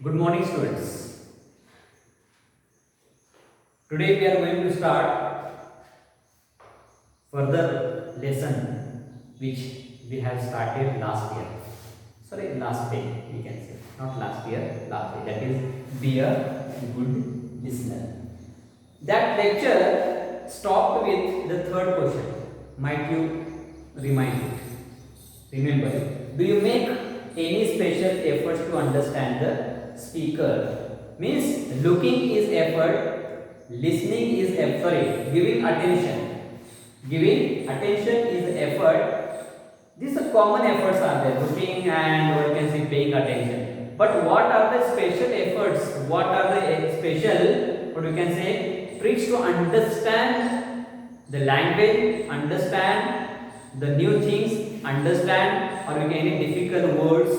Good morning, students. Today we are going to start further lesson which we have started last year. Sorry, last day we can say, not last year, last day. That is, be a good listener. That lecture stopped with the third question. Might you remind it? Remember it. Do you make any special efforts to understand the speaker? Means looking is effort, listening is effort, giving attention. Giving attention is effort. These are common efforts are there, looking and or you can say paying attention. But what are the special efforts? What are the special, what you can say, tricks to understand the language, understand the new things, understand or you can any difficult words?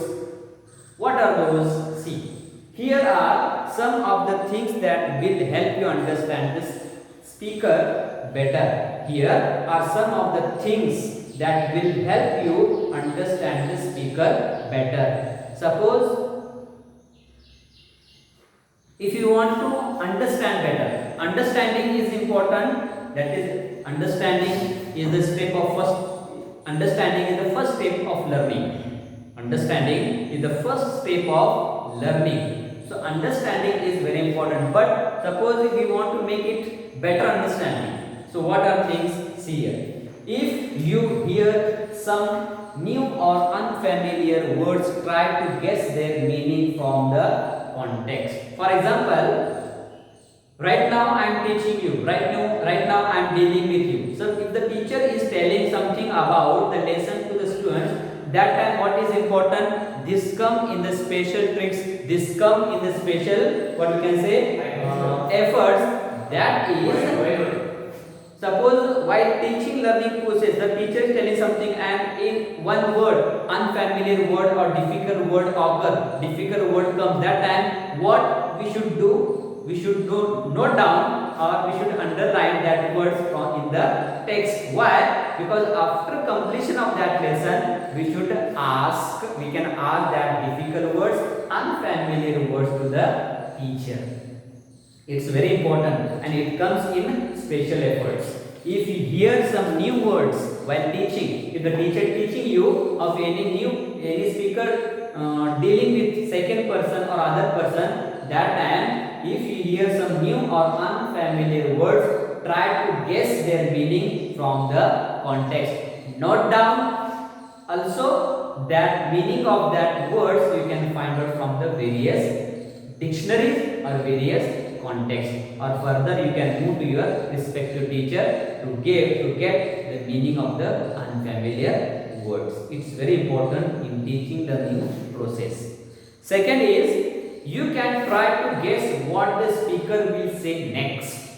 What are those? See, here are some of the things that will help you understand this speaker better. Here are some of the things that will help you understand the speaker better. Suppose if you want to understand better, understanding is important. That is, understanding is the step of first. Understanding is the first step of learning. Understanding is the first step of learning. So understanding is very important. But suppose if we want to make it better understanding. So what are things? See here. If you hear some new or unfamiliar words, try to guess their meaning from the context. For example, right now I am teaching you. Right now I am dealing with you. So if the teacher is telling something about the lesson to the students, that time what is important? This come in the special tricks. This come in the special, what you can say, efforts. That is, suppose while teaching learning process, the teacher is telling something and in one word, unfamiliar word or difficult word occur, difficult word comes, that time what we should do? We should note down or we should underline that words in the text. Why? Because after completion of that lesson, we should ask, we can ask that difficult words, unfamiliar words to the teacher. It's very important and it comes in special efforts. If you hear some new words while teaching, if the teacher teaching you of any speaker dealing with second person or other person, that time if you hear some new or unfamiliar words, try to guess their meaning from the context. Note down also that meaning of that words you can find out from the various dictionaries or various context, or further you can move to your respective teacher to get the meaning of the unfamiliar words. It's very important in teaching the new process. Second is, you can try to guess what the speaker will say next.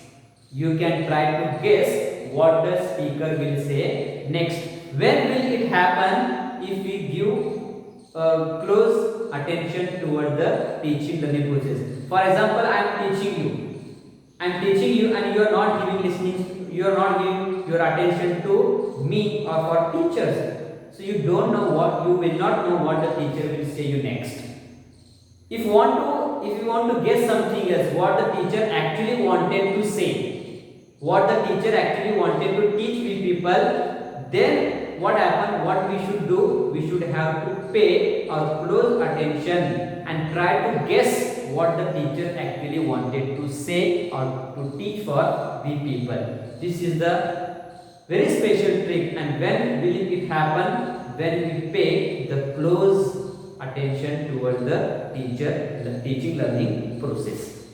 You can try to guess what the speaker will say next. When will it happen? If we give close attention toward the teaching learning process. For example, I am teaching you and you are not giving listening, you are not giving your attention to me or for teachers. So you don't know what, you will not know what the teacher will say you next. If you want to guess something else, what the teacher actually wanted to say, what the teacher actually wanted to teach with people, then what happened? What we should do? We should have to pay our close attention and try to guess what the teacher actually wanted to say or to teach for the people. This is the very special trick, and when will it happen? When we pay the close attention towards the teaching learning process.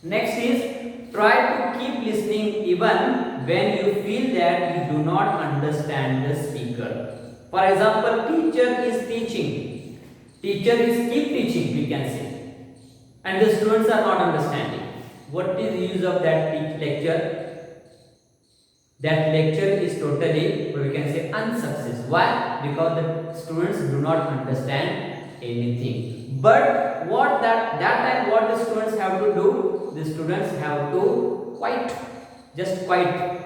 Next is, try to keep listening even when you feel that you do not understand the speaker. For example, teacher is teaching. Teacher is keep teaching, we can say. And the students are not understanding. What is the use of that lecture? That lecture is totally, or we can say, unsuccess. Why? Because the students do not understand anything. But what that time what the students have to do? The students have to just quiet,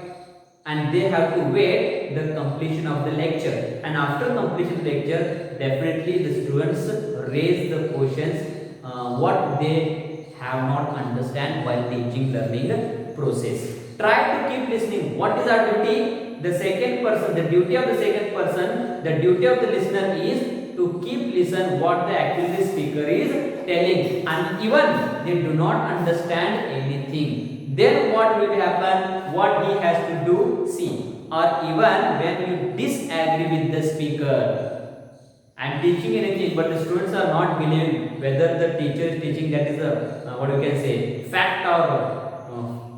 and they have to wait the completion of the lecture. And after completion of the lecture, definitely the students raise the questions what they have not understand while teaching learning process. Try to keep listening. What is our duty? The second person, the duty of the second person, the duty of the listener is to keep listen what the actually speaker is telling, and even they do not understand anything, then what will happen? What he has to do? See. Or even when you disagree with the speaker, I am teaching anything, but the students are not believing whether the teacher is teaching that is a what we can say fact or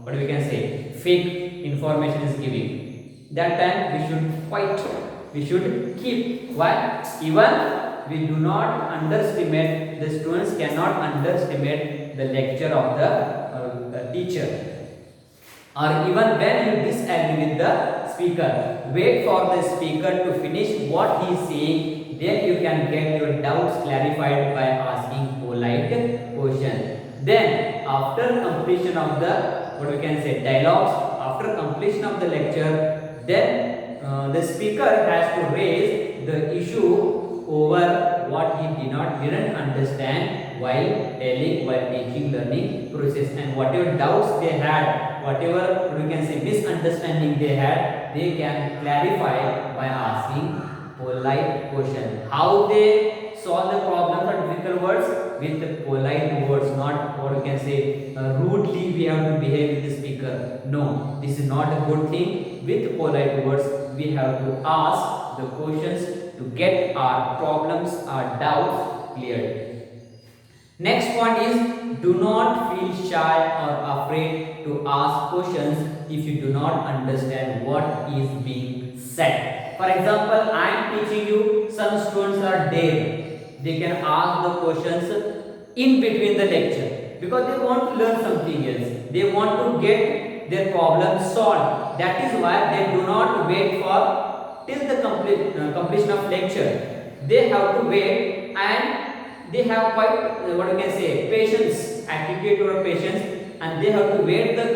what we can say fake information is giving. That time we should fight. We should keep. Why? Even we do not underestimate, the students cannot underestimate the lecture of the teacher. Or even when you disagree with the speaker, wait for the speaker to finish what he is saying, then you can get your doubts clarified by asking polite question. Then after completion of the what we can say dialogues, after completion of the lecture, then the speaker has to raise the issue over what he didn't understand while teaching learning process, and whatever doubts they had, whatever we can say misunderstanding they had, they can clarify by asking polite question. How they solve the problem or difficult words? With polite words, not what we can say rudely we have to behave with the speaker. No, this is not a good thing. With polite words we have to ask the questions to get our problems, our doubts cleared. Next point is, do not feel shy or afraid to ask questions if you do not understand what is being said. For example, I am teaching you, some students are there. They can ask the questions in between the lecture because they want to learn something else. They want to get their problem solved. That is why they do not wait for till the completion of lecture. They have to wait, and they have quite what you can say patience, attitude or patience, and they have to wait the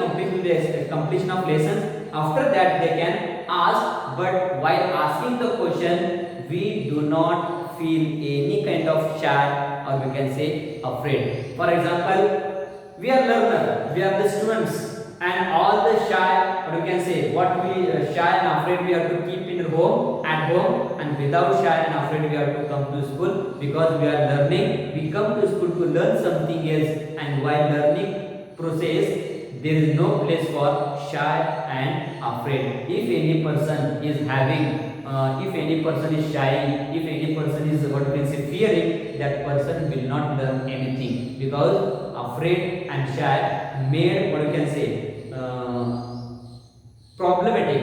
completion of lessons. After that they can ask, but while asking the question we do not feel any kind of shy or we can say afraid. For example, we are learner, we are the students, and all the shy or we can say what we shy and afraid we have to keep in home, at home, and without shy and afraid we have to come to school because we are learning. We come to school to learn something else, and while learning process there is no place for shy and afraid. If any person is having if any person is shy, if any person is what we can say fearing, that person will not learn anything, because afraid and shy made what we can say problematic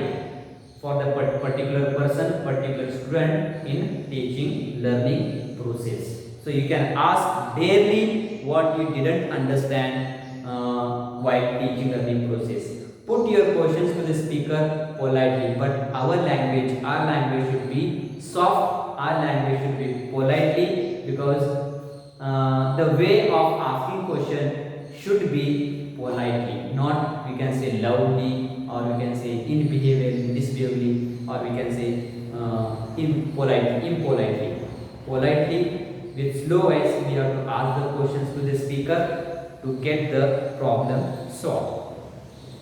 for the particular person, particular student in teaching learning process. So you can ask daily what you didn't understand while teaching learning process. Put your questions to the speaker politely, but our language should be soft, our language should be politely, because the way of asking question should be politely, not we can say loudly, or we can say disbehaviorally, or we can say impolitely. Politely, with slow voice, we have to ask the questions to the speaker to get the problem solved.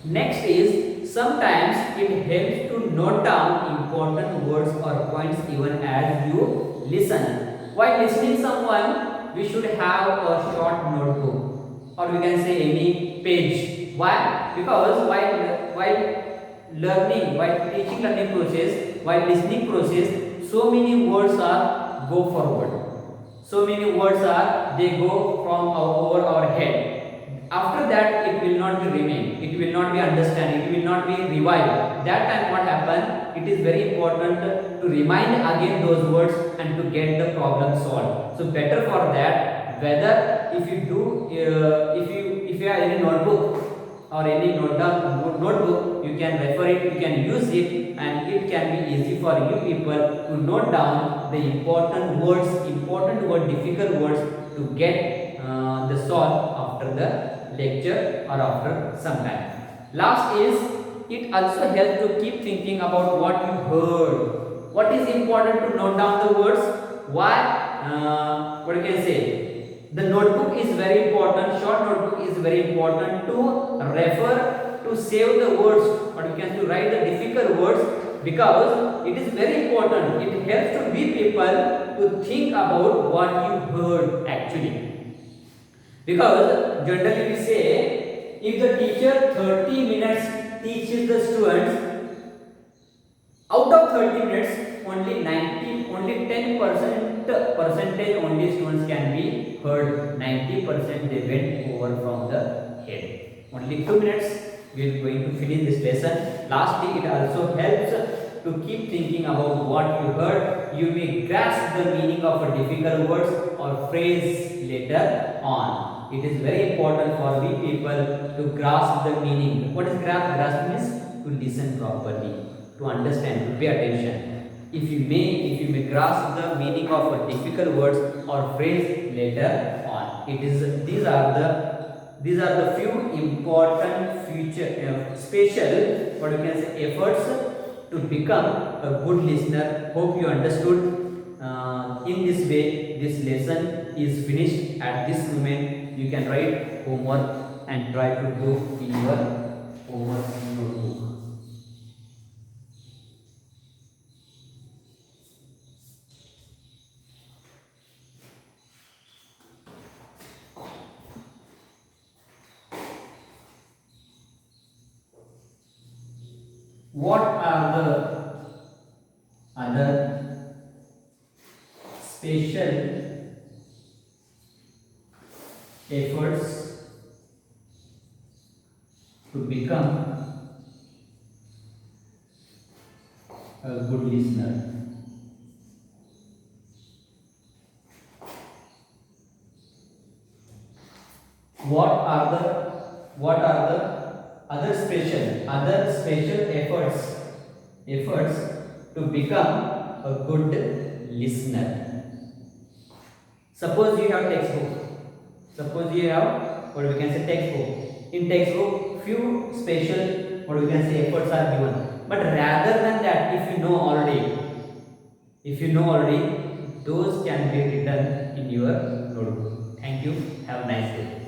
Next is, sometimes it helps to note down important words or points even as you listen. While listening someone, we should have a short notebook, or we can say any page. Why? Because while teaching learning process, while listening process, so many words are go forward. So many words are they go from over our head. After that it will not be remain, it will not be understanding, it will not be revived. That time what happen, it is very important to remind again those words and to get the problem solved. So better for that, whether if you do if you have any notebook or any notebook, you can refer it, you can use it, and it can be easy for you people to note down the important words, difficult words, to get the solve after the lecture or after some time. Last is, it also helps to keep thinking about what you heard. What is important to note down the words? Why? What you can say? The notebook is very important. Short notebook is very important to refer, to save the words, or you can to write the difficult words, because it is very important. It helps to we people to think about what you heard actually. Because generally we say, if the teacher 30 minutes teaches the students, out of 30 minutes only 10% only students can be heard. 90% they went over from the head. Only 2 minutes we are going to finish this lesson. Lastly, it also helps to keep thinking about what you heard. You may grasp the meaning of a difficult words or phrase later on. It is very important for we people to grasp the meaning. What is grasp? Grasp means to listen properly, to understand, to pay attention. If you may grasp the meaning of a difficult words or phrase later on. These are the few important future special, what you can say, efforts to become a good listener. Hope you understood. In this way, this lesson is finished. At this moment, you can write homework and try to do in your homework notebook. What are the other special efforts to become a good listener? What are the other special efforts to become a good listener? Suppose you have textbook. Suppose you have, what we can say, textbook. In textbook, few special, what we can say, efforts are given. But rather than that, if you know already, those can be written in your notebook. Thank you. Have a nice day.